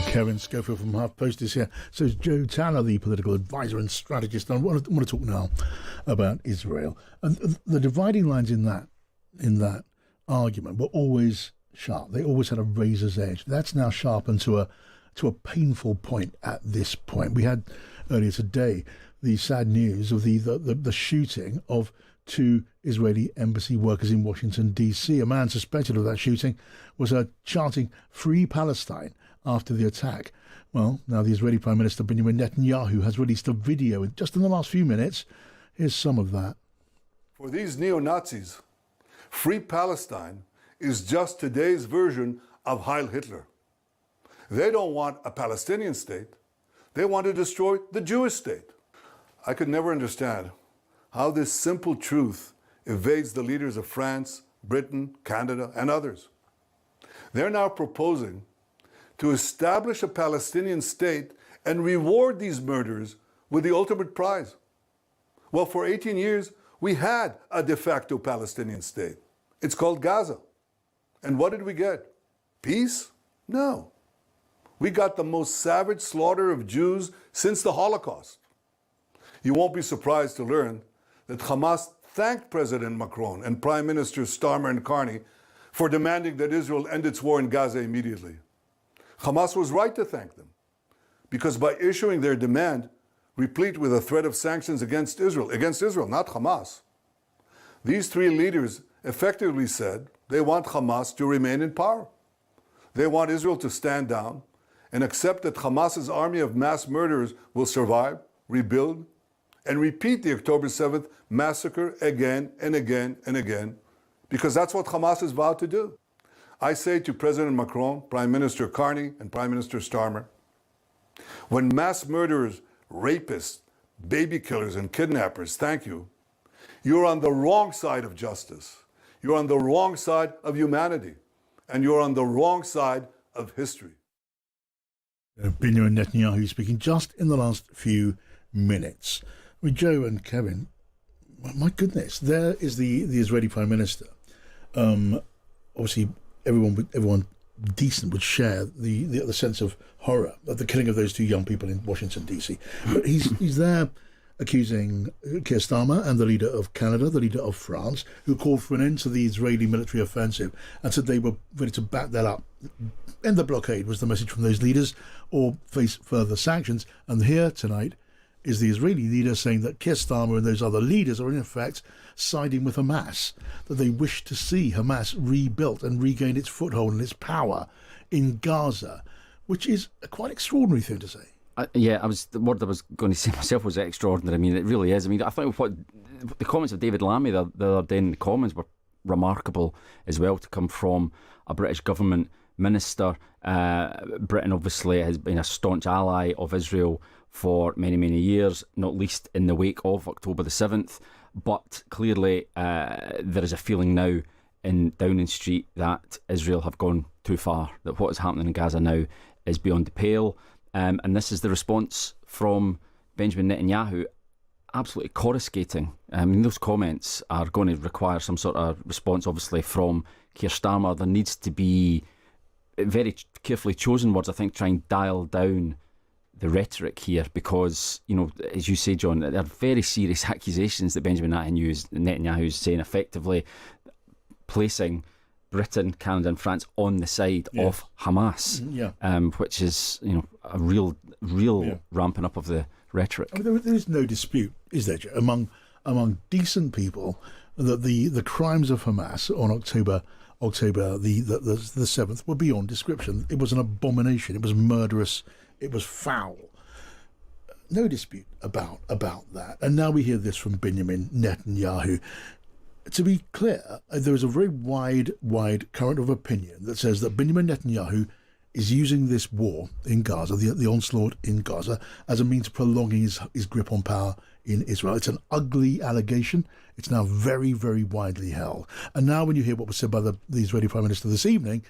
Kevin Schofield from HuffPost is here. So is Joe Tanner, the political advisor and strategist. I want to talk now about Israel. And the dividing lines in that argument were always sharp. They always had a razor's edge. That's now sharpened to a painful point at this point. We had earlier today the sad news of the shooting of 2 Israeli embassy workers in Washington, D.C. A man suspected of that shooting was chanting "Free Palestine" after the attack. Well, now the Israeli Prime Minister Benjamin Netanyahu has released a video just in the last few minutes. Here's some of that. For these neo-Nazis, Free Palestine is just today's version of Heil Hitler. They don't want a Palestinian state. They want to destroy the Jewish state. I could never understand how this simple truth evades the leaders of France, Britain, Canada, and others. They're now proposing to establish a Palestinian state and reward these murderers with the ultimate prize. Well, for 18 years, we had a de facto Palestinian state. It's called Gaza. And what did we get? Peace? No. We got the most savage slaughter of Jews since the Holocaust. You won't be surprised to learn that Hamas thanked President Macron and Prime Ministers Starmer and Carney for demanding that Israel end its war in Gaza immediately. Hamas was right to thank them, because by issuing their demand, replete with a threat of sanctions against Israel, not Hamas, these 3 leaders effectively said they want Hamas to remain in power. They want Israel to stand down and accept that Hamas's army of mass murderers will survive, rebuild, and repeat the October 7th massacre again and again and again, because that's what Hamas has vowed to do. I say to President Macron, Prime Minister Carney, and Prime Minister Starmer, when mass murderers, rapists, baby killers, and kidnappers thank you, you're on the wrong side of justice. You're on the wrong side of humanity. And you're on the wrong side of history. Benjamin Netanyahu speaking just in the last few minutes. I mean, Joe and Kevin, my goodness, there is the Israeli Prime Minister. Obviously, everyone decent would share the sense of horror of the killing of those 2 young people in Washington, D.C. But he's there accusing Keir Starmer and the leader of Canada, the leader of France, who called for an end to the Israeli military offensive and said they were ready to back that up. End the blockade was the message from those leaders, or face further sanctions. And here tonight is the Israeli leader saying that Keir Starmer and those other leaders are in effect siding with Hamas, that they wish to see Hamas rebuilt and regain its foothold and its power in Gaza, which is a quite extraordinary thing to say. The word I was going to say myself was extraordinary. I mean, it really is. I mean, I think what the comments of David Lammy the other day in the Commons were remarkable as well, to come from a British government minister. Britain obviously has been a staunch ally of Israel for many, many years, not least in the wake of October the 7th. But clearly there is a feeling now in Downing Street that Israel have gone too far, that what is happening in Gaza now is beyond the pale. And this is the response from Benjamin Netanyahu. absolutely coruscating. I mean, those comments are going to require some sort of response, obviously, from Keir Starmer. There needs to be very carefully chosen words, I think, try and dial down the rhetoric here, because, you know, as you say, John, there are very serious accusations that Benjamin Netanyahu is saying, effectively placing Britain, Canada and France on the side of Hamas, which is, you know, a real ramping up of the rhetoric. I mean, there is no dispute, is there, among decent people, that the crimes of Hamas on October the 7th were beyond description. It was an abomination. It was murderous. It was foul. No dispute about that. And now we hear this from Benjamin Netanyahu. To be clear, there is a very wide current of opinion that says that Benjamin Netanyahu is using this war in Gaza, the onslaught in Gaza, as a means of prolonging his grip on power in Israel. It's an ugly allegation. It's now very, very widely held. And now when you hear what was said by the Israeli Prime Minister this evening,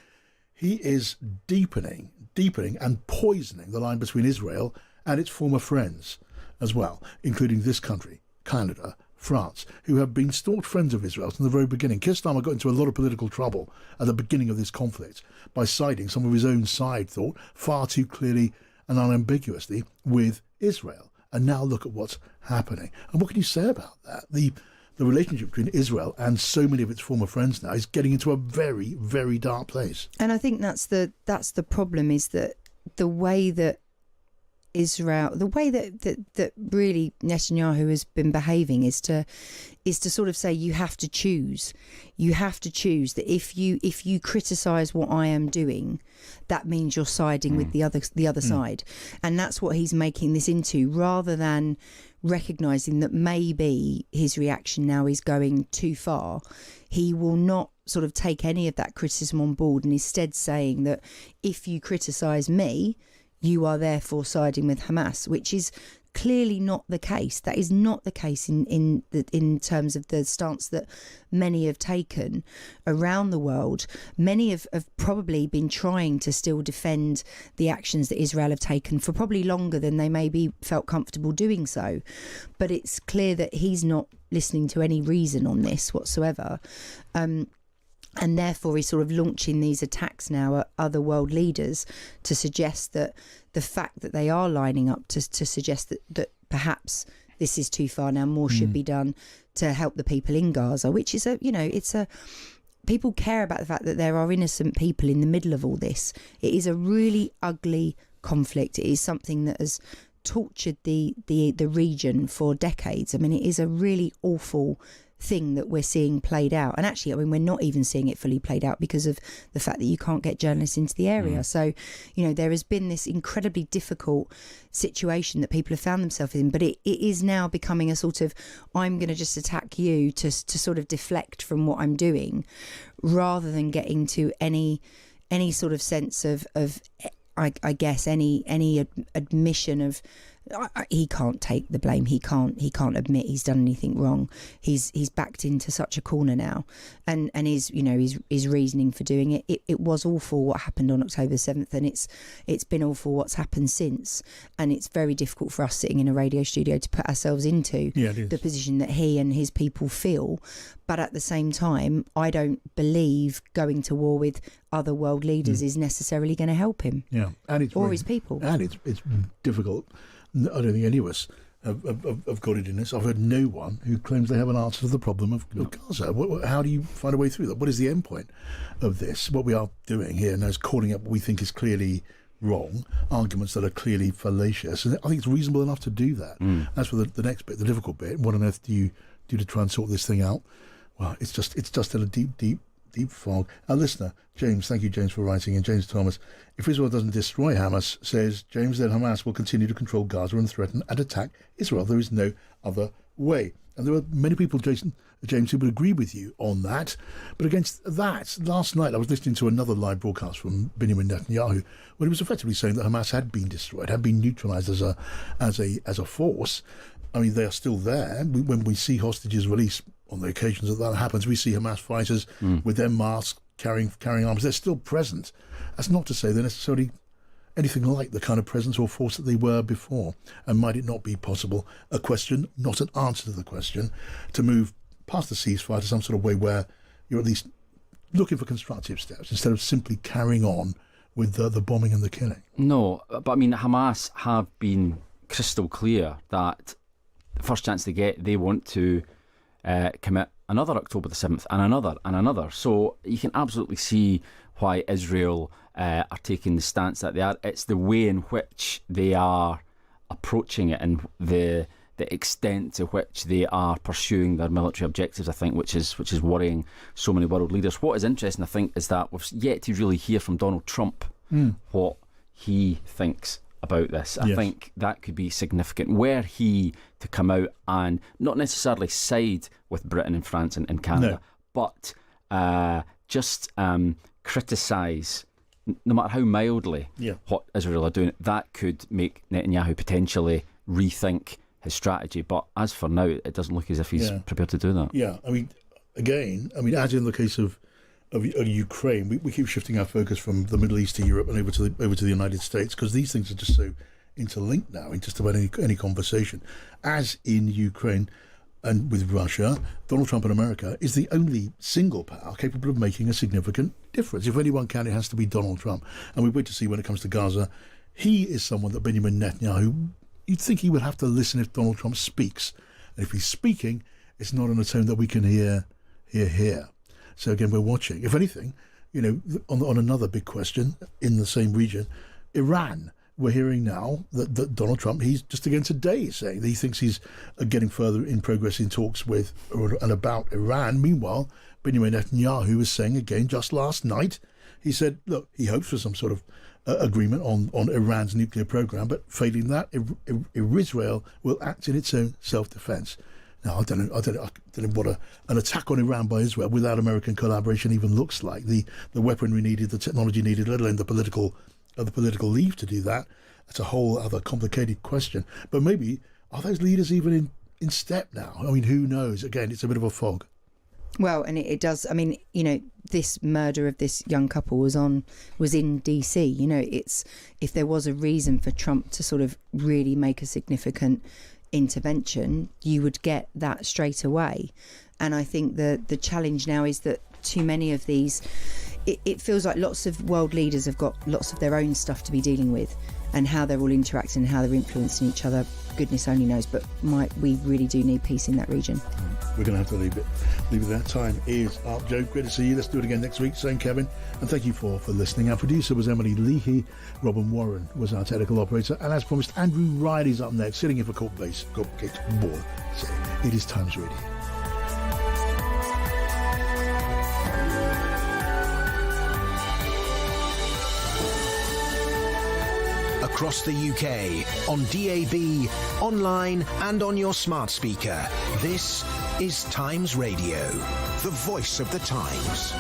he is deepening and poisoning the line between Israel and its former friends as well, including this country, Canada, France, who have been staunch friends of Israel from the very beginning. Keir Starmer got into a lot of political trouble at the beginning of this conflict by siding some of his own side thought far too clearly and unambiguously with Israel. And now look at what's happening. And what can you say about that? The relationship between Israel and so many of its former friends now is getting into a very, very dark place. And I think that's the problem, is that the way that Israel, the way that really Netanyahu has been behaving is to sort of say you have to choose that if you criticise what I am doing, that means you're siding with the other side, and that's what he's making this into, rather than recognising that maybe his reaction now is going too far. He will not sort of take any of that criticism on board, and instead saying that if you criticise me, you are therefore siding with Hamas, which is clearly not the case. That is not the case in terms of the stance that many have taken around the world. Many have probably been trying to still defend the actions that Israel have taken for probably longer than they maybe felt comfortable doing so. But it's clear that he's not listening to any reason on this whatsoever. And therefore he's sort of launching these attacks now at other world leaders to suggest that the fact that they are lining up to suggest that perhaps this is too far now, more should be done to help the people in Gaza, which is people care about the fact that there are innocent people in the middle of all this. It is a really ugly conflict. It is something that has tortured the region for decades. I mean, it is a really awful thing that we're seeing played out, and actually, I mean, we're not even seeing it fully played out because of the fact that you can't get journalists into the area. So, you know, there has been this incredibly difficult situation that people have found themselves in, but it is now becoming a sort of, I'm going to just attack you to sort of deflect from what I'm doing, rather than getting to any sort of sense of I guess any admission of he can't take the blame. He can't admit he's done anything wrong. He's backed into such a corner now, and his reasoning for doing it. It was awful what happened on October 7th, and it's been awful what's happened since. And it's very difficult for us sitting in a radio studio to put ourselves into the position that he and his people feel. But at the same time, I don't believe going to war with other world leaders is necessarily going to help him. Yeah, and it's his people. And it's difficult. I don't think any of us have got it in us. I've heard no one who claims they have an answer to the problem of Gaza. How do you find a way through that? What is the end point of this? What we are doing here now is calling up what we think is clearly wrong, arguments that are clearly fallacious. And I think it's reasonable enough to do that. As for the next bit, the difficult bit, what on earth do you do to try and sort this thing out? Well, it's just in a deep fog. Our listener, James, thank you, James, for writing, and James Thomas, if Israel doesn't destroy Hamas, says James, then Hamas will continue to control Gaza and threaten and attack Israel. There is no other way. And there are many people, James, who would agree with you on that. But against that, last night I was listening to another live broadcast from Benjamin Netanyahu, where he was effectively saying that Hamas had been destroyed, had been neutralised as a force. I mean, they are still there. When we see hostages released on the occasions that happens, we see Hamas fighters with their masks carrying arms. They're still present. That's not to say they're necessarily anything like the kind of presence or force that they were before? And might it not be possible, a question, not an answer to the question, to move past the ceasefire to some sort of way where you're at least looking for constructive steps instead of simply carrying on with the bombing and the killing? No, but I mean, Hamas have been crystal clear that the first chance they get, they want to commit another October the 7th and another and another. So you can absolutely see why Israel are taking the stance that they are. It's the way in which they are approaching it and the extent to which they are pursuing their military objectives, I think, which is worrying so many world leaders. What is interesting, I think, is that we've yet to really hear from Donald Trump what he thinks about this. I think that could be significant. Were he to come out and not necessarily side with Britain and France and Canada, but just criticise, no matter how mildly, what Israel are doing, that could make Netanyahu potentially rethink his strategy. But as for now, it doesn't look as if he's prepared to do that. Yeah, I mean, again, as in the case of Ukraine, we keep shifting our focus from the Middle East to Europe and over to the United States, because these things are just so interlinked now in just about any conversation. As in Ukraine and with Russia, Donald Trump in America is the only single power capable of making a significant difference. If anyone can, it has to be Donald Trump. And we wait to see when it comes to Gaza. He is someone that Benjamin Netanyahu, you'd think he would have to listen if Donald Trump speaks. And if he's speaking, it's not in a tone that we can hear here. So again, we're watching. If anything, on another big question in the same region, Iran. We're hearing now that Donald Trump, he's just again today saying that he thinks he's getting further in progress in talks with and about Iran. Meanwhile, Benjamin Netanyahu was saying again just last night, he said, look, he hopes for some sort of agreement on Iran's nuclear program, but failing that, Israel will act in its own self-defense. Now, I don't know what an attack on Iran by Israel without American collaboration even looks like. The weaponry needed, the technology needed, let alone the political leave to do that. That's a whole other complicated question. But maybe, are those leaders even in step now? I mean, who knows? Again, it's a bit of a fog. Well, and it does. I mean, this murder of this young couple was in DC. It's, if there was a reason for Trump to sort of really make a significant intervention, you would get that straight away. And I think the challenge now is that too many of these, it feels like lots of world leaders have got lots of their own stuff to be dealing with, and how they're all interacting and how they're influencing each other, goodness only knows. But we really do need peace in that region. We're going to have to leave it there. Time is up. Joe, great to see you. Let's do it again next week. Same Kevin. And thank you for listening. Our producer was Emily Leahy. Robin Warren was our technical operator. And as promised, Andrew Riley's up next, sitting in for Court Ball. So it is Times Radio. Across the UK, on DAB, online and on your smart speaker. This is Times Radio, the voice of the times.